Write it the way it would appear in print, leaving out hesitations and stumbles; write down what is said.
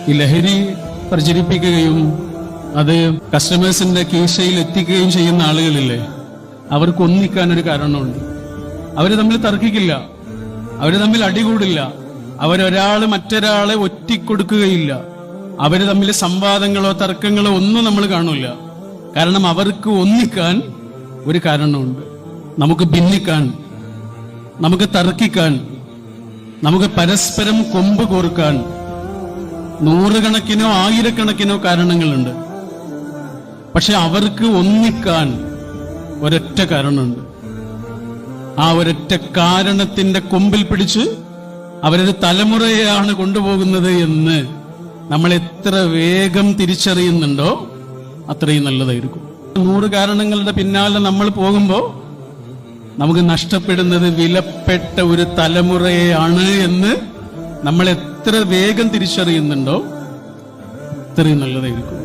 ഈ ലഹരി പ്രചരിപ്പിക്കുകയും അത് കസ്റ്റമേഴ്സിന്റെ കീശയിൽ എത്തിക്കുകയും ചെയ്യുന്ന ആളുകളില്ലേ, അവർക്ക് ഒന്നിക്കാൻ ഒരു കാരണമുണ്ട്. അവര് തമ്മിൽ തർക്കിക്കില്ല, അവര് തമ്മിൽ അടികൂടില്ല, അവരൊരാള് മറ്റൊരാളെ ഒറ്റിക്കൊടുക്കുകയില്ല, അവര് തമ്മിൽ സംവാദങ്ങളോ തർക്കങ്ങളോ ഒന്നും നമ്മൾ കാണൂല. കാരണം അവർക്ക് ഒന്നിക്കാൻ ഒരു കാരണമുണ്ട്. നമുക്ക് ഭിന്നിക്കാൻ, നമുക്ക് തർക്കിക്കാൻ, നമുക്ക് പരസ്പരം കൊമ്പ് കോർക്കാൻ നൂറുകണക്കിനോ ആയിരക്കണക്കിനോ കാരണങ്ങളുണ്ട്. പക്ഷെ അവർക്ക് ഒന്നിക്കാൻ ഒരൊറ്റ കാരണമുണ്ട്. ആ ഒരൊറ്റ കാരണത്തിന്റെ കൊമ്പിൽ പിടിച്ച് അവരൊരു തലമുറയെയാണ് കൊണ്ടുപോകുന്നത് എന്ന് നമ്മൾ എത്ര വേഗം തിരിച്ചറിയുന്നുണ്ടോ അത്രയും നല്ലതായിരിക്കും. 100 കാരണങ്ങളുടെ പിന്നാലെ നമ്മൾ പോകുമ്പോൾ നമുക്ക് നഷ്ടപ്പെടുന്നത് വിലപ്പെട്ട ഒരു തലമുറയാണ് എന്ന് നമ്മൾ എത്ര വേഗം തിരിച്ചറിയുന്നുണ്ടോ അത്രയും നല്ലതായിരിക്കും.